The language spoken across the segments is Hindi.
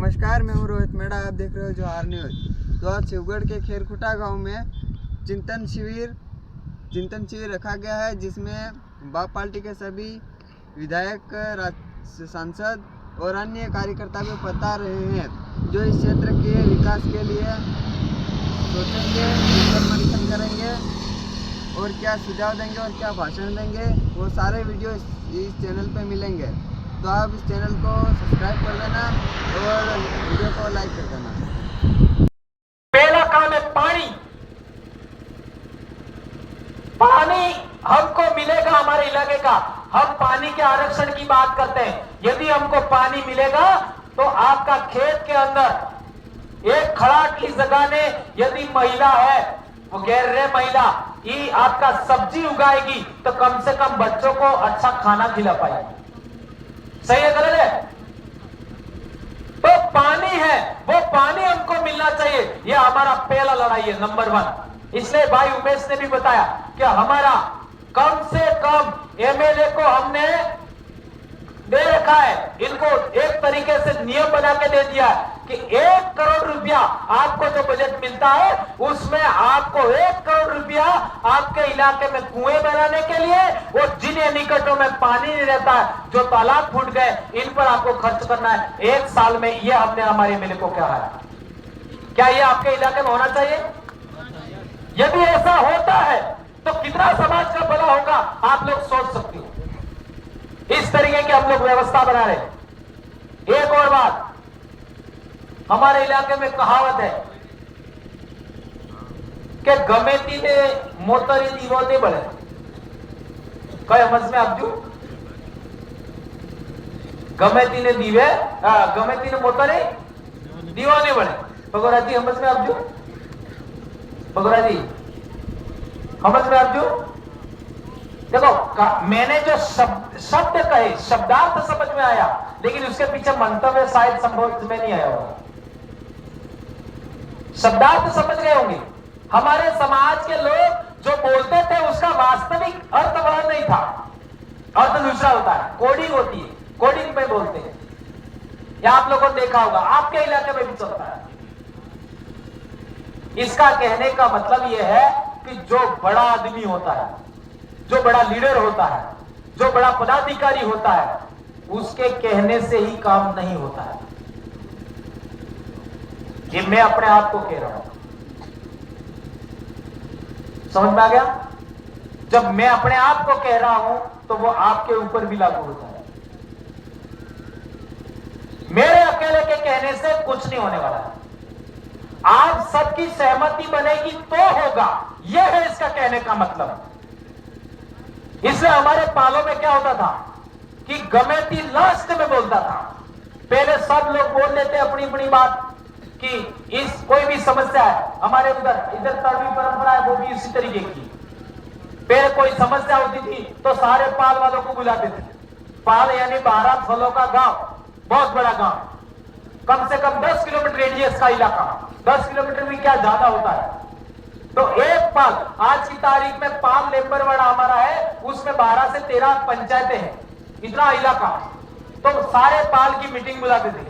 नमस्कार, मैं हूं रोहित मेड़ा। आप देख रहे हो जोहार न्यूज़। तो आज शिवगढ़ के खेरखुटा गांव में चिंतन शिविर रखा गया है, जिसमें बाप पार्टी के सभी विधायक, सांसद और अन्य कार्यकर्ता भी बता रहे हैं, जो इस क्षेत्र के विकास के लिए सोचेंगे, मंथन करेंगे और क्या सुझाव देंगे और क्या भाषण देंगे। वो सारे वीडियो इस चैनल पे मिलेंगे। तो आप इस चैनल को सब्सक्राइब कर देना और वीडियो को लाइक कर देना। पहला काम है पानी। पानी हमको मिलेगा हमारे इलाके का। हम पानी के आरक्षण की बात करते हैं। यदि हमको पानी मिलेगा तो आपका खेत के अंदर एक खड़ाट की जगह ने यदि महिला है, वो गैर महिला ये आपका सब्जी उगाएगी तो कम से कम बच्चों को अच्छा खाना खिला पाएगी। सही है गलत है? तो पानी है, वो पानी हमको मिलना चाहिए। ये हमारा पहला लड़ाई है, नंबर 1। इसलिए भाई उमेश ने भी बताया कि हमारा कम से कम एमएलए को हमने दे रखा है, इनको एक तरीके से नियम बना के दे दिया कि 1 करोड़ रुपया आपको जो बजट मिलता है उसमें आपको 1 करोड़ रुपया आपके इलाके में कुएं बनाने के लिए और जिन निकटों में पानी नहीं रहता है, जो तालाब फूट गए, इन पर आपको खर्च करना है 1 साल में। यह हमने हमारे एमएलए को कहा है। क्या यह आपके इलाके में होना चाहिए? यदि ऐसा होता है तो कितना समाज का भला होगा आप लोग सोच सकते हो। इस तरीके की हम लोग व्यवस्था बना रहे। एक और बात, हमारे इलाके में कहावत है कि गमेती ने मोतरी दीवो दे बड़े कई समझ में आपजू गमेती ने दीवे गमेती ने मोतरी दीवा नहीं बड़े भगोरा जी समझ में आपजू भगोरा जी समझ में आपजू। देखो मैंने जो शब्द कहे शब्दार्थ समझ में आया, लेकिन उसके पीछे मंतव्य शायद समझ में नहीं आया होगा। शब्दार्थ समझ गए होंगे। हमारे समाज के लोग जो बोलते थे उसका वास्तविक अर्थ वह नहीं था। अर्थ दूसरा होता है, कोडिंग होती है, कोडिंग पे बोलते हैं। या आप लोगों ने देखा होगा, आपके इलाके में भी चलता है। इसका कहने का मतलब यह है कि जो बड़ा आदमी होता है, जो बड़ा लीडर होता है, जो बड़ा पदाधिकारी होता है, उसके कहने से ही काम नहीं होता है। ये मैं अपने आप को कह रहा हूं, समझ में आ गया? जब मैं अपने आप को कह रहा हूं तो वो आपके ऊपर भी लागू होता है। मेरे अकेले के कहने से कुछ नहीं होने वाला है। आप सबकी सहमति बनेगी तो होगा, यह है इसका कहने का मतलब। इसलिए हमारे पालों में क्या होता था कि गमेती लास्ट में बोलता था। पहले सब लोग बोल लेते अपनी अपनी बात कि इस कोई भी समस्या है, हमारे इधर तड़वी परंपरा है, वो भी इसी तरीके की। पहले कोई समस्या होती थी तो सारे पाल वालों को बुलाते थे। पाल यानी 12 फलों का गांव, बहुत बड़ा गांव, कम से कम 10 किलोमीटर रेडियस का इलाका। 10 किलोमीटर भी क्या ज्यादा होता है। तो एक पाल, आज की तारीख में पाल लेम्बरवाड़ा हमारा है, उसमें 12 से 13 पंचायतें हैं, इतना इलाका। तो सारे पाल की मीटिंग बुलाते थे।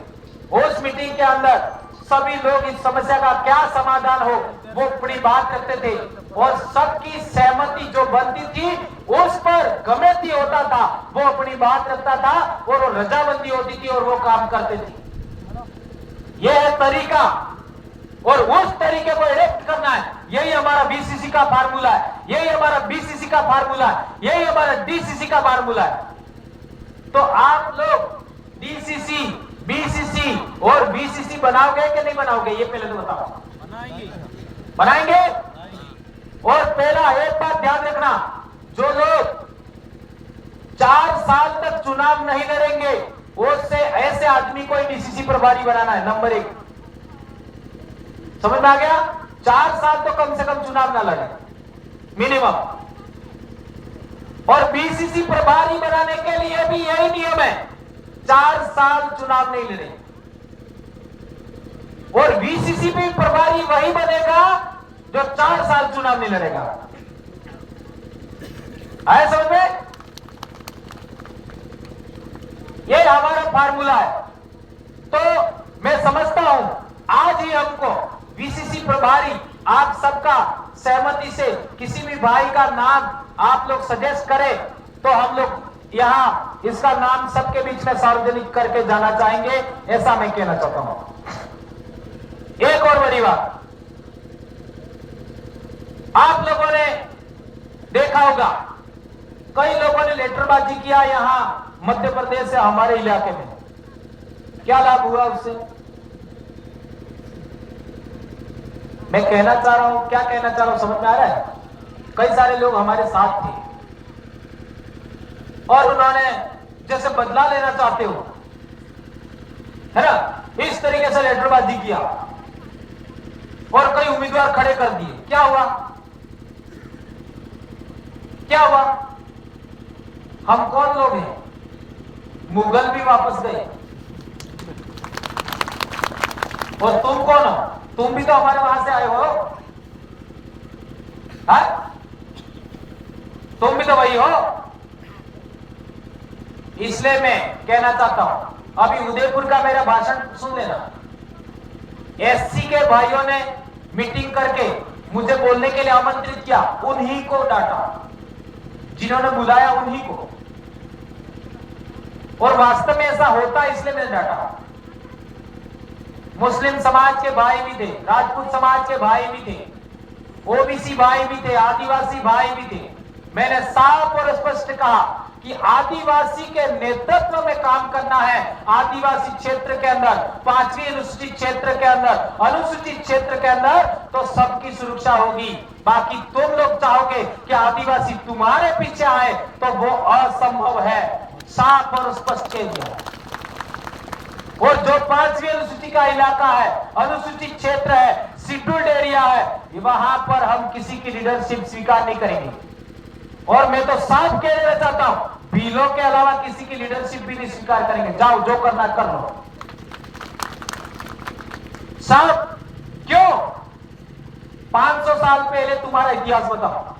उस मीटिंग के अंदर सभी लोग इस समस्या का क्या समाधान हो वो अपनी बात रखते थे और सबकी सहमति जो बनती थी उस पर गमेती होता था, वो अपनी बात रखता था और वो रजाबंदी होती थी और वो काम करते थे। यह है तरीका और उस तरीके को एडॉप्ट करना है। यही हमारा बीसीसी का फार्मूला है, यही हमारा बीसीसी का फार्मूला है, यही हमारा डीसीसी का फार्मूला है। तो आप लोग डीसीसी, बीसीसी और बीसीसी बनाओगे कि नहीं बनाओगे, ये पहले तो बताओ। बनाएंगे। और पहला एक बात ध्यान रखना, जो लोग 4 साल तक चुनाव नहीं लड़ेंगे उससे ऐसे आदमी को डीसीसी प्रभारी बनाना है, नंबर 1। समझ में आ गया? 4 साल तो कम से कम चुनाव ना लड़े मिनिमम। और बीसीसी प्रभारी बनाने के लिए भी यही नियम है, 4 साल चुनाव नहीं लड़े। और बीसीसी भी प्रभारी वही बनेगा जो 4 साल चुनाव नहीं लड़ेगा। आए समझ में? ये हमारा फार्मूला है। तो मैं समझता हूं आज ही हमको वीसीसी प्रभारी आप सबका सहमति से किसी भी भाई का नाम आप लोग सजेस्ट करें तो हम लोग यहां इसका नाम सबके बीच में सार्वजनिक करके जाना चाहेंगे, ऐसा मैं कहना चाहता हूं। एक और बड़ी बात, आप लोगों ने देखा होगा कई लोगों ने लेटरबाजी किया यहां मध्य प्रदेश से हमारे इलाके में, क्या लाभ हुआ उससे? मैं कहना चाह रहा हूं, क्या कहना चाह रहा हूं समझ में आ रहा है? कई सारे लोग हमारे साथ थे और उन्होंने जैसे बदला लेना चाहते हो, है ना, इस तरीके से लेटरबाजी किया और कई उम्मीदवार खड़े कर दिए। क्या हुआ? क्या हुआ? हम कौन लोग हैं? मुगल भी वापस गए और तुम कौन हो? तुम भी तो हमारे वहां से आए हो, है? तुम भी तो वही हो। इसलिए मैं कहना चाहता हूं, अभी उदयपुर का मेरा भाषण सुन लेना। एससी के भाइयों ने मीटिंग करके मुझे बोलने के लिए आमंत्रित किया, उन्हीं को डांटा, जिन्होंने बुलाया उन्हीं को, और वास्तव में ऐसा होता है इसलिए मैंने डांटा। मुस्लिम समाज के भाई भी थे, राजपूत समाज के भाई भी थे, ओबीसी भाई भी थे, आदिवासी भाई भी थे। मैंने साफ और स्पष्ट कहा कि आदिवासी के नेतृत्व में काम करना है। आदिवासी क्षेत्र के अंदर, 5वीं अनुसूचित क्षेत्र के अंदर, अनुसूचित क्षेत्र के अंदर तो सबकी सुरक्षा होगी। बाकी तुम लोग चाहोगे कि आदिवासी तुम्हारे पीछे आए तो वो असंभव है, साफ और स्पष्ट कह दिया। और जो 5वीं अनुसूची का इलाका है, अनुसूचित क्षेत्र है, शेड्यूल्ड एरिया है, वहां पर हम किसी की लीडरशिप स्वीकार नहीं करेंगे। और मैं तो साफ कह देना चाहता हूं, भीलों के अलावा किसी की लीडरशिप भी नहीं स्वीकार करेंगे। जाओ, जो करना कर लो। साफ क्यों? 500 साल पहले तुम्हारा इतिहास बताओ।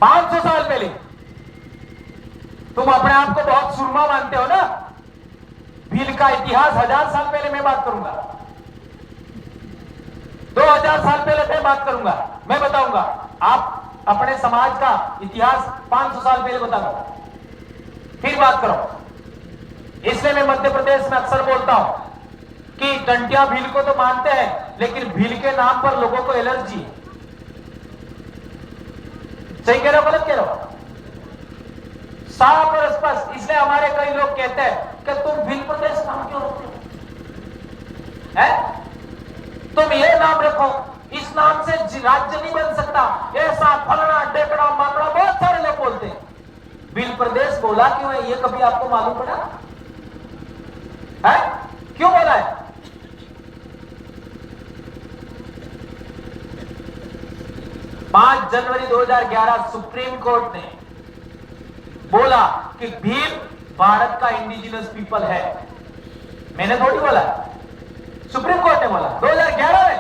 500 साल पहले तुम अपने आप को बहुत सुरमा मानते हो ना। भील का इतिहास 1000 साल पहले मैं बात करूंगा, 2000 साल पहले मैं बात करूंगा, मैं बताऊंगा। आप अपने समाज का इतिहास 500 साल पहले बता दो, फिर बात करो। इसलिए मैं मध्य प्रदेश में अक्सर बोलता हूं कि टंटिया भील को तो मानते हैं, लेकिन भील के नाम पर लोगों को एलर्जी है। सही कह रहे हो, गलत कह रहे हो? साफ और स्पष्ट। इसलिए हमारे कई लोग कहते हैं कि तुम भील प्रदेश नाम क्यों रखते हैं? तुम ये नाम रखो, इस नाम से राज्य नहीं बन सकता, ऐसा फलना टेकड़ा माकड़ा बहुत सारे लोग बोलते हैं। भील प्रदेश बोला क्यों है, ये कभी आपको मालूम पड़ा है? क्यों बोला है? जनवरी 2011 सुप्रीम कोर्ट ने बोला कि भील भारत का इंडिजिनस पीपल है। मैंने थोड़ी बोला, सुप्रीम कोर्ट ने बोला 2011 में।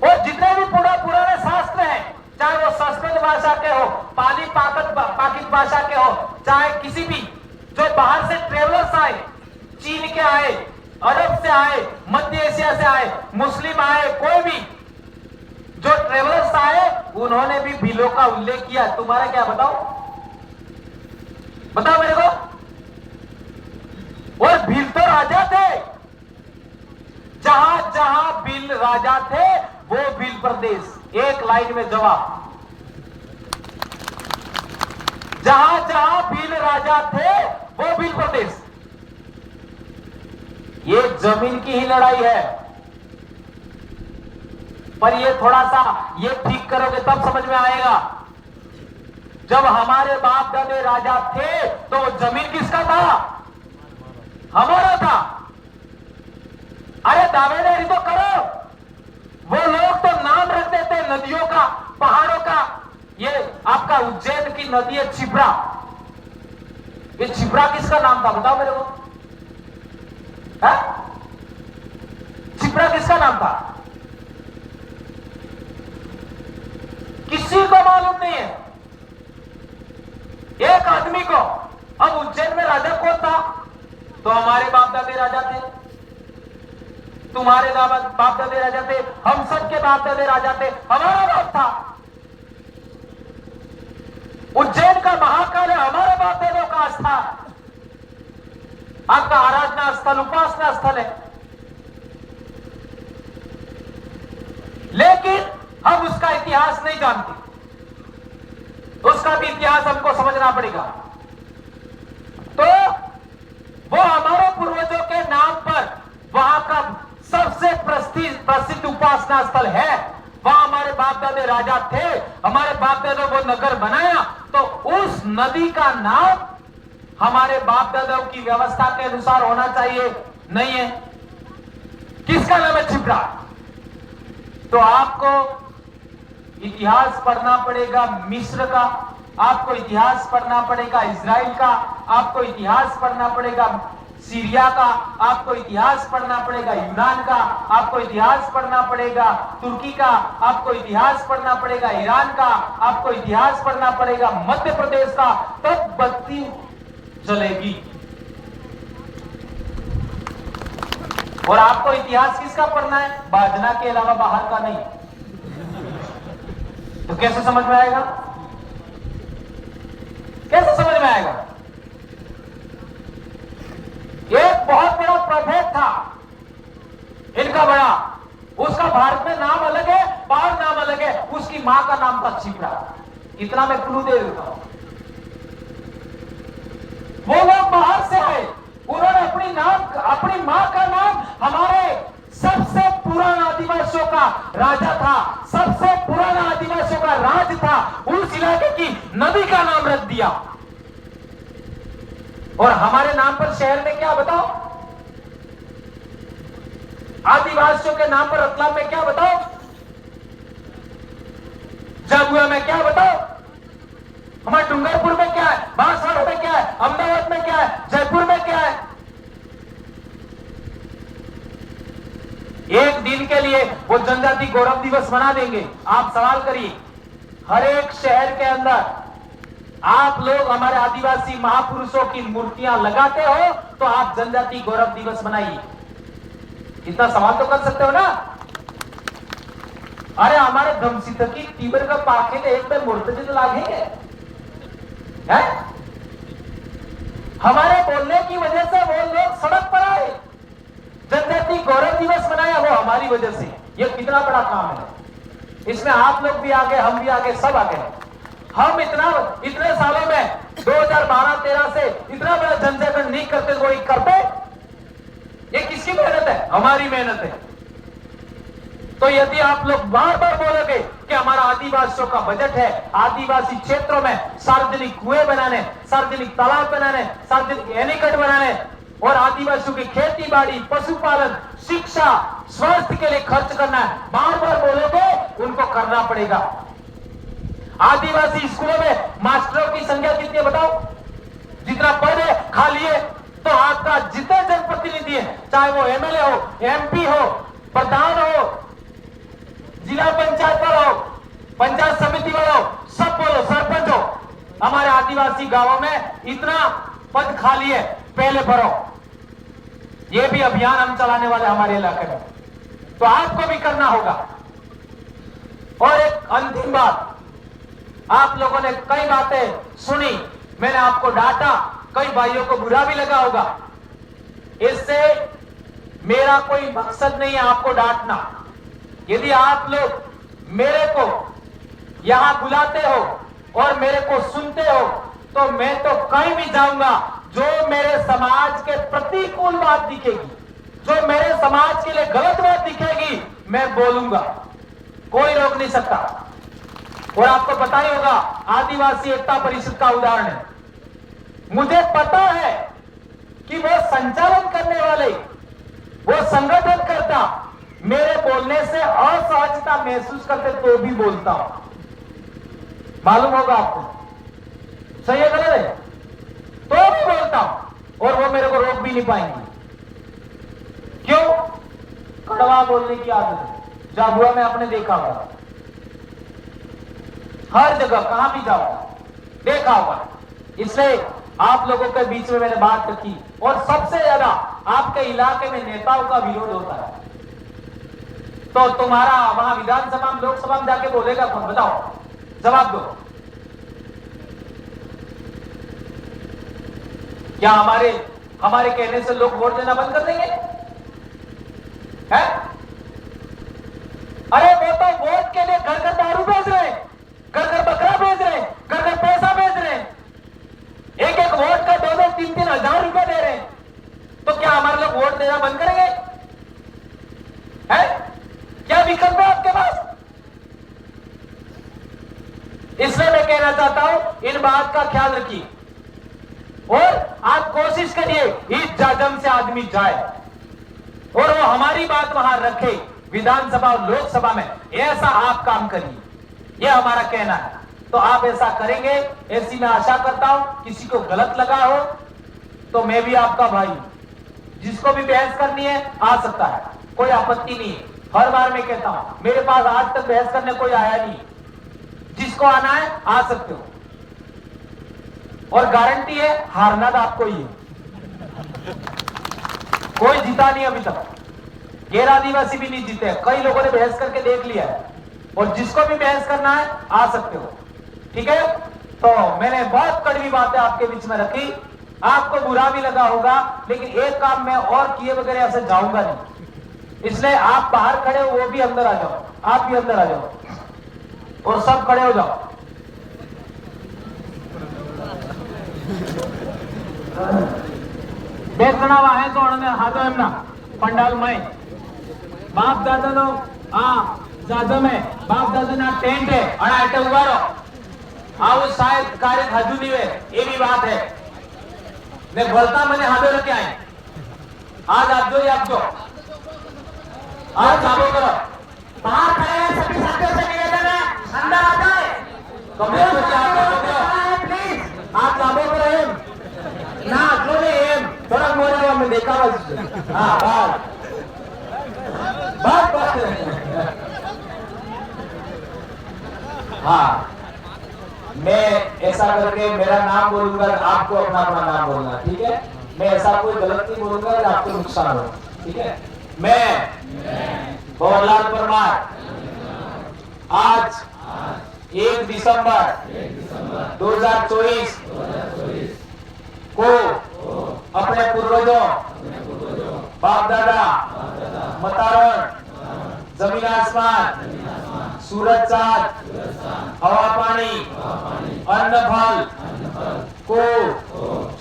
और जितने भी पुराने शास्त्र हैं, चाहे वो संस्कृत भाषा के हो, पाली पाकित भाषा के हो, चाहे किसी भी जो बाहर से ट्रेवलर्स आए, चीन के आए, अरब से आए, मध्य एशिया से आए, मुस्लिम आए, कोई भी जो ट्रेवलर्स आए, उन्होंने भी भीलों का उल्लेख किया। तुम्हारा क्या बताओ, बताओ मेरे को। और भील तो राजा थे, जहां जहां भील राजा थे वो भील प्रदेश। एक लाइन में जवाब, जहां जहां भील राजा थे वो भील प्रदेश। ये जमीन की ही लड़ाई है, पर ये थोड़ा सा ये ठीक करोगे तब समझ में आएगा। जब हमारे बाप दादे राजा थे तो जमीन किसका था? हमारा था। अरे दावेदारी तो करो। वो लोग तो नाम रख देते नदियों का, पहाड़ों का। ये आपका उज्जैन की नदी है छिबरा, ये छिबरा किसका नाम था बताओ मेरे को? छिबरा किसका नाम था? किसी को मालूम नहीं है, एक आदमी को। अब उज्जैन में राजा कौन था? तो हमारे बाप दादे राजा थे, तुम्हारे बाप दादे राजा थे, हम सबके बाप दादे राजा थे, हमारा बाप था। उज्जैन का महाकाल है हमारे बाप दादों का आस्था, आपका आराधना स्थल, उपासना स्थल है। लेकिन हम उसका इतिहास नहीं जानते, उसका भी इतिहास हमको समझना पड़ेगा। तो वो हमारे पूर्वजों के नाम पर वहां का सबसे प्रसिद्ध उपासना स्थल है, वहां हमारे बाप दादे राजा थे, हमारे बाप दादा वो नगर बनाया, तो उस नदी का नाम हमारे बाप दादाओं की व्यवस्था के अनुसार होना चाहिए, नहीं है। किसका नाम है? छिपरा। तो आपको इतिहास पढ़ना पड़ेगा मिस्र का, आपको इतिहास पढ़ना पड़ेगा इजराइल का, आपको इतिहास पढ़ना पड़ेगा सीरिया का, आपको इतिहास पढ़ना पड़ेगा यूनान का, आपको इतिहास पढ़ना पड़ेगा तुर्की का, आपको इतिहास पढ़ना पड़ेगा ईरान का, आपको इतिहास पढ़ना पड़ेगा मध्य प्रदेश का, तब बत्ती जलेगी। और आपको इतिहास किसका पढ़ना है? बाजना के अलावा बाहर का नहीं। तो कैसे समझ में आएगा? कैसे समझ में आएगा? एक बहुत बड़ा प्रभेद था इनका बड़ा, उसका भारत में नाम अलग है, बाहर नाम अलग है, उसकी मां का नाम था छिपरा। इतना मैं क्लू दे देता हूं। वो लोग बाहर से आए, उन्होंने अपनी मां का नाम हमारे सबसे पुराना आदिवासियों का राजा था, सबसे पुराना आदिवासियों का राज था, उस इलाके की नदी का नाम रख दिया। और हमारे नाम पर शहर में क्या बताओ? आदिवासियों के नाम पर रतलाम में क्या बताओ? जागुआ में क्या बताओ? हमारे डूंगरपुर में क्या है? बांसवाड़ा में क्या है? अहमदाबाद में क्या है? जयपुर में क्या है? एक दिन के लिए वो जनजाति गौरव दिवस मना देंगे। आप सवाल करिए, हर एक शहर के अंदर आप लोग हमारे आदिवासी महापुरुषों की मूर्तियां लगाते हो तो आप जनजाति गौरव दिवस मनाइए। इतना सवाल तो कर सकते हो ना? अरे हमारे धमसितकी तीबर का पाखे के एक में मूर्ति तो लागेंगे है? हमारे बोलने की वजह से वो लोग सड़क पर आए, जनजाति गौरव दिवस मनाया, वो हमारी वजह से। ये कितना बड़ा काम है। इसमें आप लोग भी आगे, हम भी आगे, सब आगे। हम इतने सालों में 2012-13 से इतना बड़ा जनजागरण नहीं करते, कोई करते? ये किसकी मेहनत है? हमारी मेहनत है। तो यदि आप लोग बार बार बोलोगे कि हमारा आदिवासियों का बजट है, आदिवासी क्षेत्रों में सार्वजनिक कुएं बनाने, सार्वजनिक तालाब बनाने, सार्वजनिक एनीकट बनाने और आदिवासियों की खेती बाड़ी, पशुपालन, शिक्षा, स्वास्थ्य के लिए खर्च करना है, बार बार बोलोगे, उनको करना पड़ेगा। आदिवासी स्कूलों में मास्टरों की संख्या कितनी है बताओ? जितना पढ़े खा लिए, तो आपका जितने जनप्रतिनिधि है, चाहे वो एमएलए हो, एमपी हो, प्रधान हो, जिला पंचायत वाला हो, पंचायत समिति वाला हो, सब बोलो, सरपंच हो, हमारे आदिवासी गांवों में इतना पद खाली है, पहले भरो। ये भी अभियान हम चलाने वाले हमारे इलाके में, तो आपको भी करना होगा। और एक अंतिम बात, आप लोगों ने कई बातें सुनी, मैंने आपको डांटा, कई भाइयों को बुरा भी लगा होगा। इससे मेरा कोई मकसद नहीं है आपको डांटना। यदि आप लोग मेरे को यहां बुलाते हो और मेरे को सुनते हो, तो मैं तो कहीं भी जाऊंगा, जो मेरे समाज के प्रतिकूल बात दिखेगी, जो मेरे समाज के लिए गलत बात दिखेगी, मैं बोलूंगा, कोई रोक नहीं सकता। और आपको पता ही होगा, आदिवासी एकता परिषद का उदाहरण है। मुझे पता है कि वो संचालन करने वाले, वो संगठन करता, मेरे बोलने से असहजता महसूस करते तो भी बोलता हूं। मालूम होगा आपको, सही है गलत है? तो भी बोलता हूं, और वो मेरे को रोक भी नहीं पाएंगे। क्यों? कड़वा बोलने की आदत है। जागुआ में आपने देखा होगा, हर जगह कहां भी जाओ देखा होगा। इसलिए आप लोगों के बीच में मैंने बात रखी, और सबसे ज्यादा आपके इलाके में नेताओं का विरोध होता है, तो तुम्हारा वहां विधानसभा में लोकसभा में जाके बोलेगा कौन? बताओ, जवाब दो। क्या हमारे कहने से लोग वोट देना बंद कर देंगे? है? अरे वो तो वोट के लिए घर घर दारू बेच रहे हैं, घर घर बकरा बेच रहे हैं, घर घर पैसा बेच रहे हैं, एक एक वोट का 2-2, 3-3 हजार रुपए दे रहे हैं। तो क्या हमारे लोग वोट देना बंद करेंगे? है? क्या विकल्प है आपके पास? इसलिए मैं कहना चाहता हूं, इन बात का ख्याल रखिए और आप कोशिश करिए इस जाजम से आदमी जाए और वो हमारी बात वहां रखे विधानसभा और लोकसभा में। ऐसा आप काम करिए, यह हमारा कहना है। तो आप ऐसा करेंगे, ऐसी मैं आशा करता हूं। किसी को गलत लगा हो तो मैं भी आपका भाई हूं, जिसको भी बहस करनी है आ सकता है, कोई आपत्ति नहीं है। हर बार मैं कहता हूं, मेरे पास आज तक बहस करने कोई आया नहीं, जिसको आना है आ सकते हो, और गारंटी है हारना तो आपको ही है। कोई जीता नहीं अभी तक, गैर आदिवासी भी नहीं जीते, कई लोगों ने बहस करके देख लिया है, और जिसको भी बहस करना है आ सकते हो, ठीक है? तो मैंने बहुत कड़वी बातें आपके बीच में रखी, आपको बुरा भी लगा होगा, लेकिन एक काम मैं और किए वगैरह ऐसे जाऊंगा नहीं, इसलिए आप बाहर खड़े हो, वो भी अंदर आ जाओ, आप भी अंदर आ जाओ और सब खड़े हो जाओ। બેસણા વાહે તો અણને હાથો એમના પંડાલમાં બાપ દાદાનો આ જાજમે બાપ દાદાના ટેન્ટ હે અને આટે ઉભા રહો, આવું સાહેબ કાર્ય હજુ નહીં હોય એવી વાત હે ને બોલતા મને હાથે રખે આય आज આપજો आज ચાલુ કરો। बाहर खड़े हैं सभी साथियों से निवेदन है अंदर आ जाए, प्लीज आप चालू करो ना, जो एम थोड़ा मोरे में देखा बस। हाँ बात हाँ, मैं ऐसा करके मेरा नाम बोलूंगा, आपको अपना अपना नाम बोलना, ठीक है? मैं ऐसा कोई गलत नहीं बोलूंगा आपको नुकसान हो, ठीक है? मैं भंवरलाल परमार आज 1 दिसंबर 2024 को अपने पूर्वजों बाप दादा मतारण जमीन आसमान सूरज चांद हवा पानी अन्न फल को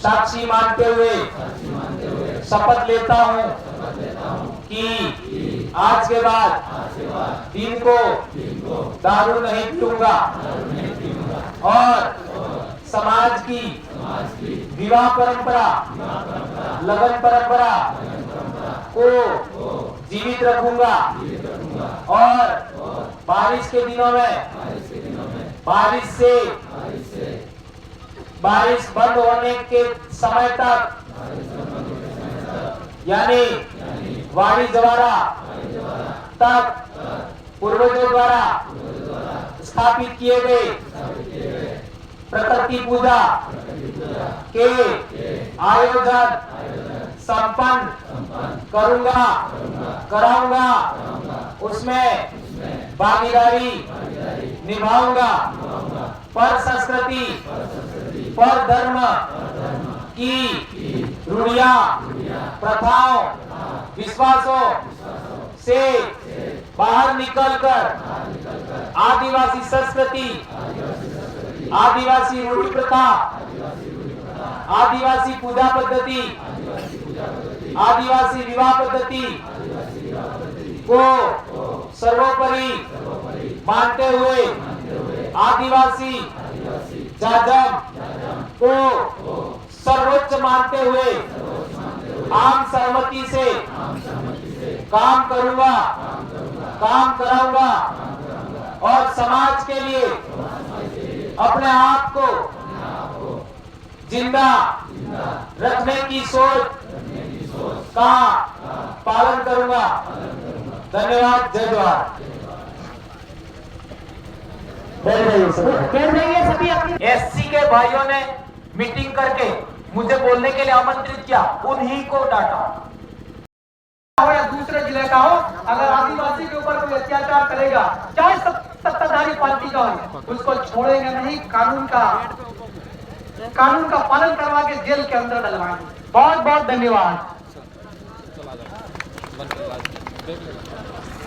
साक्षी मानते हुए शपथ लेता हूँ कि आज के बाद दिन को दारू नहीं पीऊंगा और समाज की विवाह परंपरा लगन परंपरा को जीवित रखूंगा और बारिश के दिनों में बारिश बंद होने के समय तक यानी वाणी जवारा तक पूर्वजों द्वारा स्थापित किए गए प्रकृति पूजा के आयोजन संपन्न कराऊंगा, उसमें भागीदारी निभाऊंगा, पर संस्कृति पर धर्म की रूढ़ियां प्रथाओं विश्वासों से बाहर निकलकर आदिवासी संस्कृति आदिवासी रूढ़ी प्रथा आदिवासी पूजा पद्धति आदिवासी विवाह पद्धति को सर्वोपरि मानते हुए आदिवासी जाजम को सर्वोच्च मानते हुए आम सहमति से काम करूंगा, काम कराऊंगा और समाज के लिए अपने आप को जिंदा रखने की सोच का पालन करूंगा। धन्यवाद, जय जोहार। सभी एससी के भाइयों ने मीटिंग करके मुझे बोलने के लिए आमंत्रित किया, उन्हीं को डांटा। हो या दूसरे जिले का हो, अगर आदिवासी के ऊपर कोई अत्याचार करेगा, चाहे सत्ताधारी पार्टी का हो, उसको छोड़ेंगे नहीं। कानून का पालन करवा के जेल के अंदर डलवाएंगे। बहुत बहुत धन्यवाद।